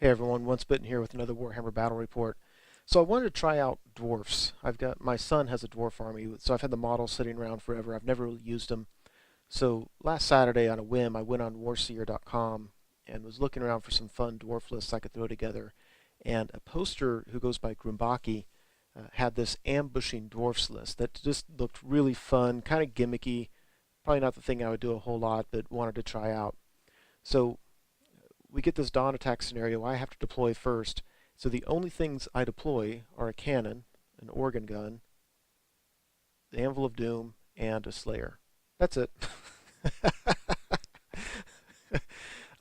Hey everyone, Once Bitten here with another Warhammer Battle Report. So I wanted to try out Dwarfs. My son has a Dwarf army, so I've had the model sitting around forever. I've never really used them. So last Saturday on a whim, I went on warseer.com and was looking around for some fun Dwarf lists I could throw together. And a poster who goes by Grumbaki had this ambushing Dwarfs list that just looked really fun, kind of gimmicky. Probably not the thing I would do a whole lot, but wanted to try out. So we get this dawn attack scenario I have to deploy first. So the only things I deploy are a cannon, an organ gun, the Anvil of Doom, and a Slayer. That's it. I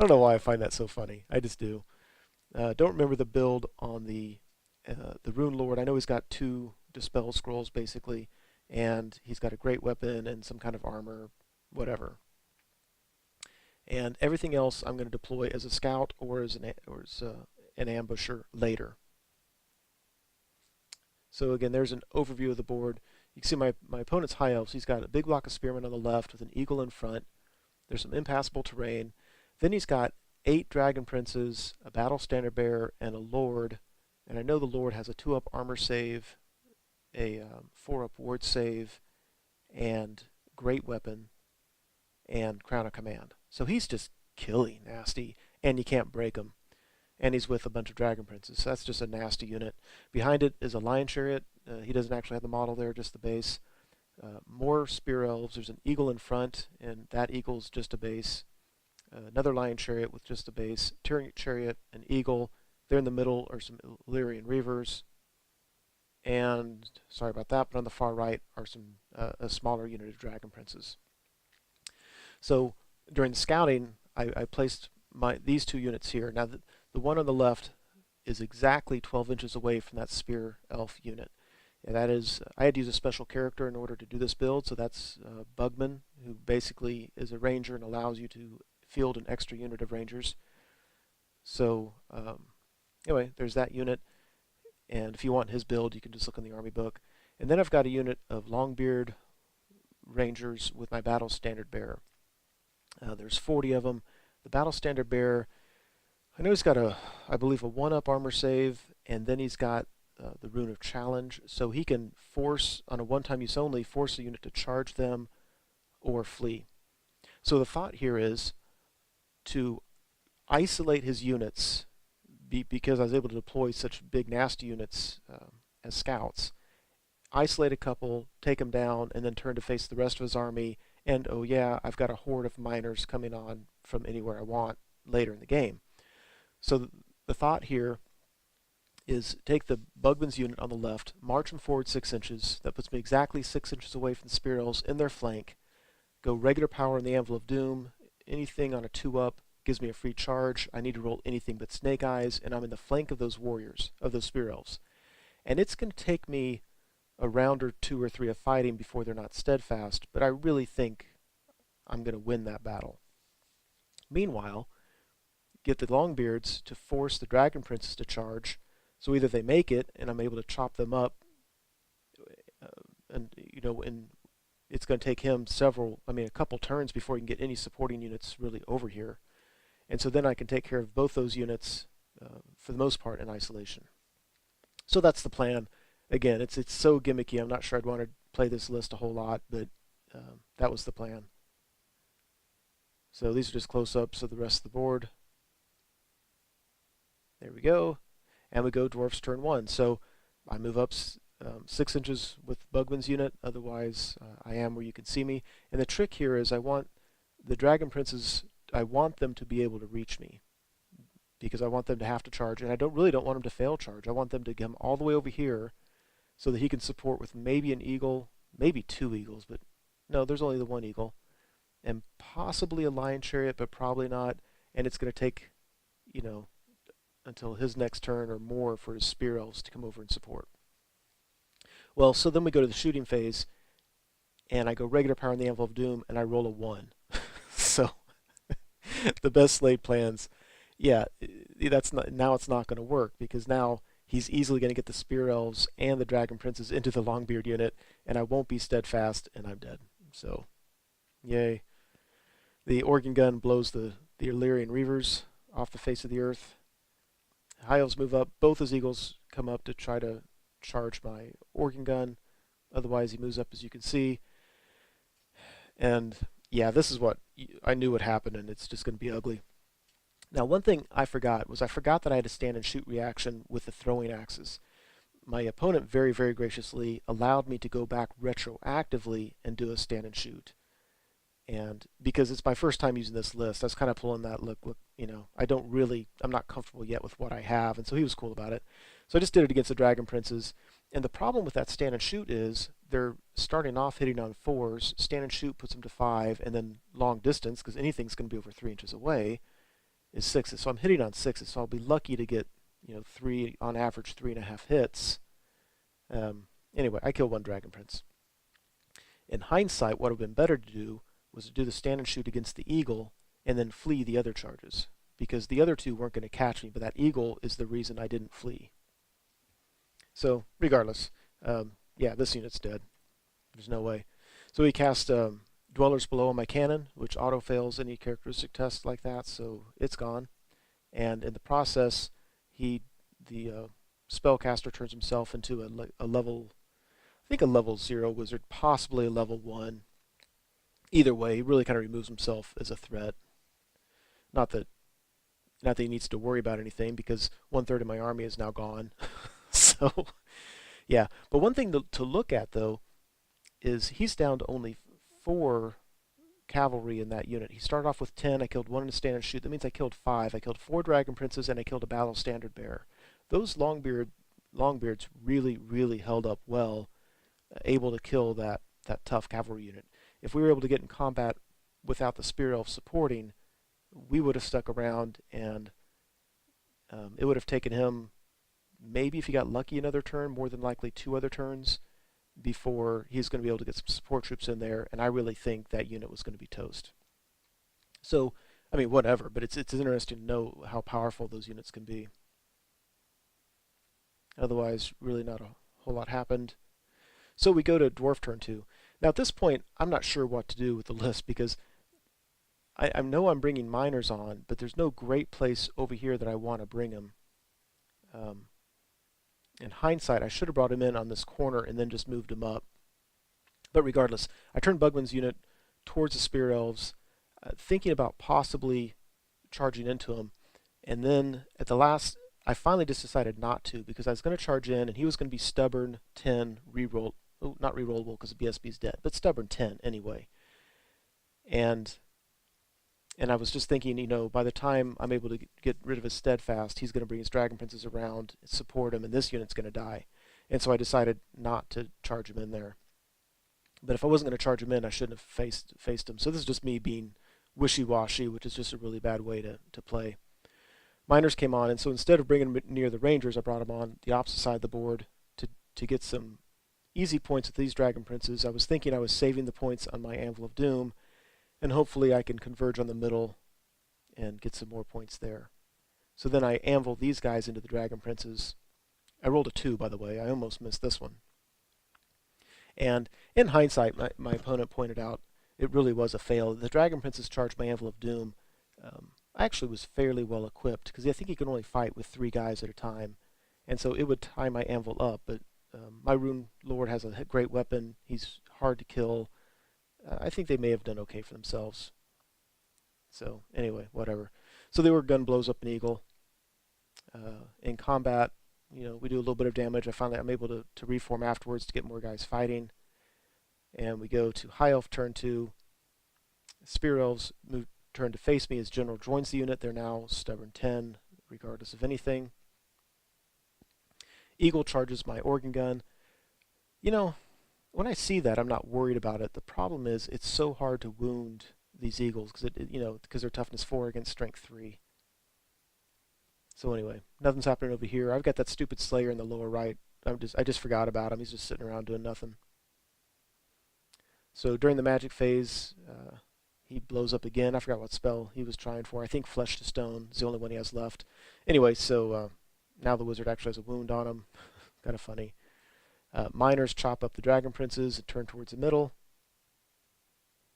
don't know why I find that so funny. I just do. Don't remember the build on the Rune Lord. I know he's got 2 Dispel Scrolls basically, and he's got a great weapon and some kind of armor, whatever. And everything else I'm going to deploy as a scout or as an ambusher later. So again, there's an overview of the board. You can see my opponent's High Elves. He's got a big block of spearmen on the left with an eagle in front. There's some impassable terrain. Then he's got 8 Dragon Princes, a Battle Standard Bearer, and a Lord. And I know the Lord has a 2-up armor save, a 4-up ward save, and great weapon, and Crown of Command. So he's just killing nasty, and you can't break him. And he's with a bunch of Dragon Princes, so that's just a nasty unit. Behind it is a Lion Chariot. He doesn't actually have the model there, just the base. More Spear Elves. There's an Eagle in front, and that Eagle's just a base. Another Lion Chariot with just a base. Tyrian Chariot, an Eagle. There in the middle are some Illyrian Reavers. And, sorry about that, but on the far right are a smaller unit of Dragon Princes. So during the scouting, I placed these 2 units here. Now, the one on the left is exactly 12 inches away from that Spear Elf unit. And that is, I had to use a special character in order to do this build, so that's Bugman, who basically is a ranger and allows you to field an extra unit of rangers. So anyway, there's that unit. And if you want his build, you can just look in the army book. And then I've got a unit of Longbeard Rangers with my Battle Standard Bearer. There's 40 of them. The Battle Standard Bearer, I know he's got I believe a 1-up armor save, and then he's got the Rune of Challenge, so he can force, on a one-time use only, force a unit to charge them or flee. So the thought here is to isolate his units, because I was able to deploy such big nasty units as scouts, isolate a couple, take them down, and then turn to face the rest of his army. And oh yeah, I've got a horde of miners coming on from anywhere I want later in the game. So the thought here is take the Bugman's unit on the left, march them forward 6 inches. That puts me exactly 6 inches away from the Spear Elves in their flank. Go regular power in the Anvil of Doom. Anything on a 2-up gives me a free charge. I need to roll anything but Snake Eyes, and I'm in the flank of those warriors, of those Spear Elves. And it's going to take me a round or 2 or 3 of fighting before they're not steadfast, but I really think I'm going to win that battle. Meanwhile, get the Longbeards to force the Dragon Princes to charge, so either they make it and I'm able to chop them up, and it's going to take him a couple turns before he can get any supporting units really over here, and so then I can take care of both those units for the most part in isolation. So that's the plan. Again, it's so gimmicky. I'm not sure I'd want to play this list a whole lot, but that was the plan. So these are just close-ups of the rest of the board. There we go. And we go Dwarfs turn 1. So I move up 6 inches with Bugman's unit. Otherwise, I am where you can see me. And the trick here is I want the Dragon Princes, I want them to be able to reach me, because I want them to have to charge. And I really don't want them to fail charge. I want them to come all the way over here so that he can support with maybe an eagle, maybe 2 eagles, but no, there's only the 1 eagle, and possibly a Lion Chariot, but probably not. And it's going to take, until his next turn or more for his Spear Elves to come over and support. Well, so then we go to the shooting phase, and I go regular power in the Anvil of Doom, and I roll a 1. So the best laid plans, yeah, now it's not going to work, because now he's easily going to get the Spear Elves and the Dragon Princes into the Longbeard unit, and I won't be steadfast, and I'm dead. So, yay. The organ gun blows the Illyrian Reavers off the face of the earth. High Elves move up. Both his eagles come up to try to charge my organ gun. Otherwise, he moves up, as you can see. And yeah, this is what I knew would happen, and it's just going to be ugly. Now, one thing I forgot that I had a stand and shoot reaction with the throwing axes. My opponent very, very graciously allowed me to go back retroactively and do a stand and shoot. And because it's my first time using this list, I was kind of pulling that look, I'm not comfortable yet with what I have, and so he was cool about it. So I just did it against the Dragon Princes. And the problem with that stand and shoot is they're starting off hitting on 4s. Stand and shoot puts them to 5, and then long distance, because anything's going to be over 3 inches away, is 6s. So I'm hitting on 6s. So I'll be lucky to get, three on average 3.5 hits. Anyway, I killed one Dragon Prince. In hindsight, what would have been better to do was to do the stand and shoot against the eagle and then flee the other charges, because the other two weren't going to catch me, but that eagle is the reason I didn't flee. So regardless, yeah, this unit's dead. There's no way. So he cast Dwellers Below on my cannon, which auto fails any characteristic test like that, so it's gone. And in the process, the spellcaster turns himself into a level, I think a level 0 wizard, possibly a level 1. Either way, he really kind of removes himself as a threat. Not that he needs to worry about anything, because 1/3 of my army is now gone. So, yeah. But one thing to look at, though, is he's down to only 4 cavalry in that unit. He started off with 10. I killed 1 in a stand and shoot. That means I killed 5. I killed 4 Dragon Princes, and I killed a Battle Standard Bearer. Those Longbeards really, really held up well, able to kill that tough cavalry unit. If we were able to get in combat without the Spear Elf supporting, we would have stuck around, and it would have taken him, maybe if he got lucky, another turn, more than likely 2 other turns, before he's going to be able to get some support troops in there, and I really think that unit was going to be toast. So, I mean, whatever, but it's interesting to know how powerful those units can be. Otherwise, really not a whole lot happened. So we go to Dwarf turn 2. Now at this point, I'm not sure what to do with the list, because I know I'm bringing miners on, but there's no great place over here that I want to bring them. In hindsight, I should have brought him in on this corner and then just moved him up. But regardless, I turned Bugman's unit towards the Spear Elves, thinking about possibly charging into him. And then at the last, I finally just decided not to, because I was going to charge in, and he was going to be stubborn 10 reroll. Oh, not rerollable because the BSB's dead, but stubborn 10 anyway. And I was just thinking, by the time I'm able to get rid of his steadfast, he's going to bring his Dragon Princes around, support him, and this unit's going to die. And so I decided not to charge him in there. But if I wasn't going to charge him in, I shouldn't have faced him. So this is just me being wishy-washy, which is just a really bad way to play. Miners came on, and so instead of bringing him near the Rangers, I brought him on the opposite side of the board to get some easy points with these Dragon Princes. I was thinking I was saving the points on my Anvil of Doom, and hopefully I can converge on the middle and get some more points there. So then I anvil these guys into the Dragon Princes. I rolled a 2, by the way. I almost missed this one. And in hindsight, my opponent pointed out it really was a fail. The Dragon Princes charged my Anvil of Doom. I actually was fairly well equipped, because I think he could only fight with 3 guys at a time. And so it would tie my Anvil up, but my Rune Lord has a great weapon. He's hard to kill. I think they may have done okay for themselves. So anyway, whatever. So the Orc gun blows up an eagle. In combat, we do a little bit of damage. I'm able to reform afterwards to get more guys fighting. And we go to High Elf turn 2. Spear Elves turn to face me as General joins the unit. They're now stubborn 10, regardless of anything. Eagle charges my organ gun. When I see that, I'm not worried about it. The problem is it's so hard to wound these eagles, because they're toughness 4 against strength 3. So anyway, nothing's happening over here. I've got that stupid Slayer in the lower right. I just forgot about him. He's just sitting around doing nothing. So during the magic phase, he blows up again. I forgot what spell he was trying for. I think Flesh to Stone is the only one he has left. Anyway, so now the wizard actually has a wound on him. Kind of funny. Miners chop up the Dragon Princes and turn towards the middle.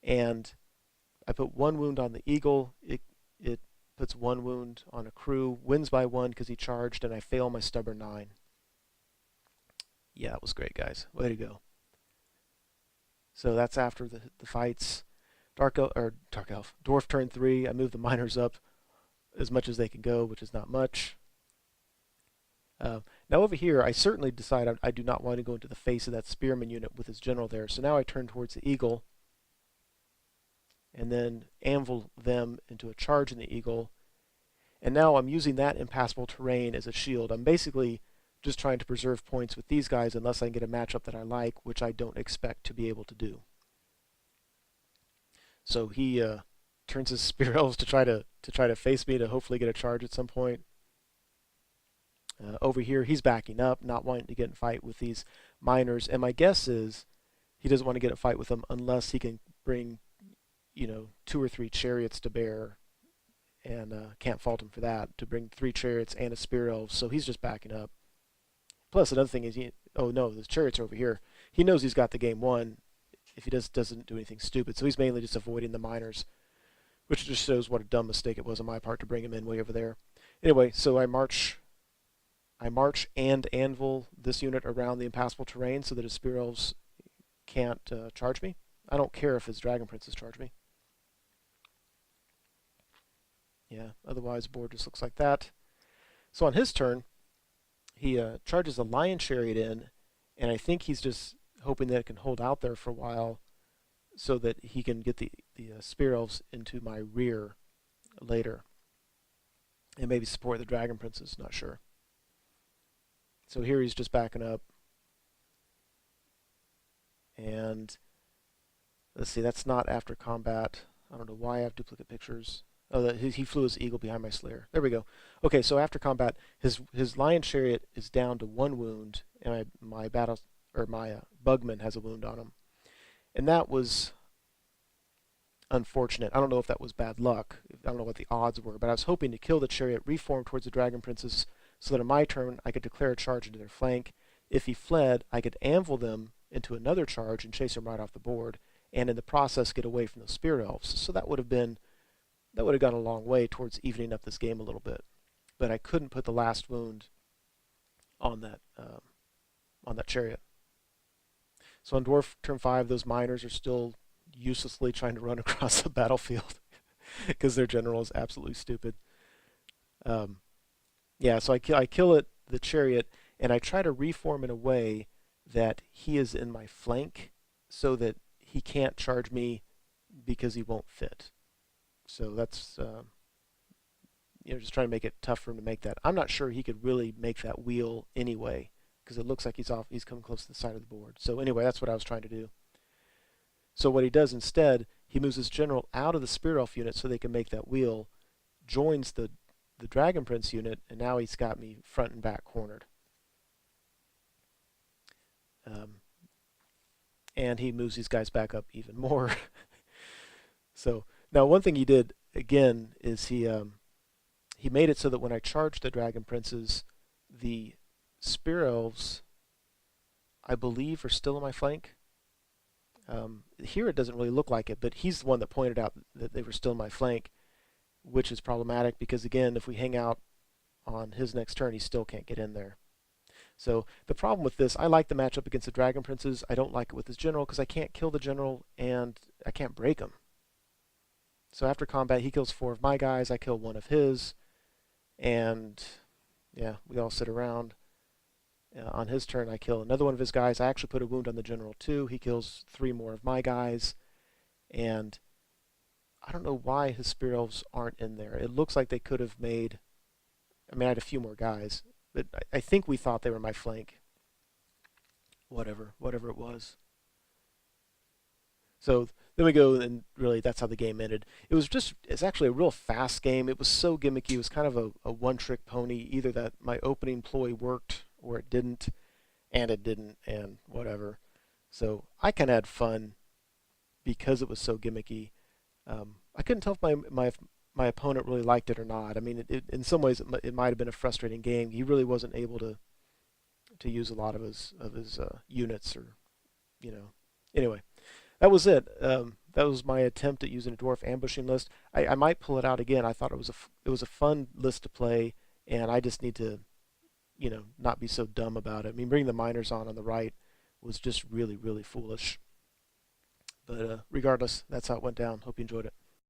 And I put 1 wound on the eagle. It puts 1 wound on a crew, wins by 1 because he charged, and I fail my stubborn 9. Yeah, it was great, guys. Way to go. So that's after the fights. Dark Elf. Dwarf turn 3. I move the miners up as much as they can go, which is not much. Now over here, I certainly decide I do not want to go into the face of that spearman unit with his general there. So now I turn towards the eagle, and then anvil them into a charge in the eagle. And now I'm using that impassable terrain as a shield. I'm basically just trying to preserve points with these guys unless I can get a matchup that I like, which I don't expect to be able to do. So he turns his spear elves to try to face me to hopefully get a charge at some point. Over here, he's backing up, not wanting to get in a fight with these miners. And my guess is he doesn't want to get in a fight with them unless he can bring, 2 or 3 chariots to bear. And can't fault him for that, to bring 3 chariots and a spear elf. So he's just backing up. Plus, another thing is, oh no, the chariots are over here. He knows he's got the game won if he doesn't do anything stupid. So he's mainly just avoiding the miners, which just shows what a dumb mistake it was on my part to bring him in way over there. Anyway, so I march and anvil this unit around the impassable terrain so that his spear elves can't charge me. I don't care if his dragon princes charge me. Yeah, otherwise the board just looks like that. So on his turn, he charges a lion chariot in, and I think he's just hoping that it can hold out there for a while so that he can get the spear elves into my rear later. And maybe support the dragon princes, not sure. So here he's just backing up. And let's see, that's not after combat. I don't know why I have duplicate pictures. Oh, he flew his eagle behind my slayer. There we go. Okay, so after combat, his lion chariot is down to 1 wound, and my bugman has a wound on him, and that was unfortunate. I don't know if that was bad luck. I don't know what the odds were, but I was hoping to kill the chariot, reform towards the dragon princes, so that on my turn I could declare a charge into their flank. If he fled, I could anvil them into another charge and chase him right off the board, and in the process get away from the spear elves. So that would have gone a long way towards evening up this game a little bit. But I couldn't put the last wound on that chariot. So on Dwarf turn 5, those miners are still uselessly trying to run across the battlefield because their general is absolutely stupid. Yeah, so I kill the chariot, and I try to reform in a way that he is in my flank so that he can't charge me because he won't fit. So that's, just trying to make it tough for him to make that. I'm not sure he could really make that wheel anyway, because it looks like he's coming close to the side of the board. So anyway, that's what I was trying to do. So what he does instead, he moves his general out of the spear elf unit so they can make that wheel, joins the dragon prince unit, and now he's got me front and back cornered. And he moves these guys back up even more. So now one thing he did again is he made it so that when I charged the dragon princes, the spear elves, I believe, are still in my flank. Here it doesn't really look like it, but he's the one that pointed out that they were still in my flank, which is problematic because, again, if we hang out on his next turn, he still can't get in there. So the problem with this, I like the matchup against the dragon princes. I don't like it with his general because I can't kill the general and I can't break him. So after combat, he kills 4 of my guys, I kill 1 of his, and yeah, we all sit around. On his turn, I kill another one of his guys. I actually put a wound on the general too. He kills 3 more of my guys, and I don't know why his spear elves aren't in there. It looks like they could have made, I had a few more guys, but I think we thought they were my flank. Whatever it was. So then we go, and really that's how the game ended. It's actually a real fast game. It was so gimmicky. It was kind of a one-trick pony. Either that my opening ploy worked or it didn't, and whatever. So I kind of had fun because it was so gimmicky. I couldn't tell if my opponent really liked it or not. In some ways it might have been a frustrating game. He really wasn't able to use a lot of his units, or Anyway. that was it. That was my attempt at using a dwarf ambushing list. I might pull it out again. I thought it was a fun list to play, and I just need to, not be so dumb about it. I mean, bringing the miners on the right was just really, really foolish. But regardless, that's how it went down. Hope you enjoyed it.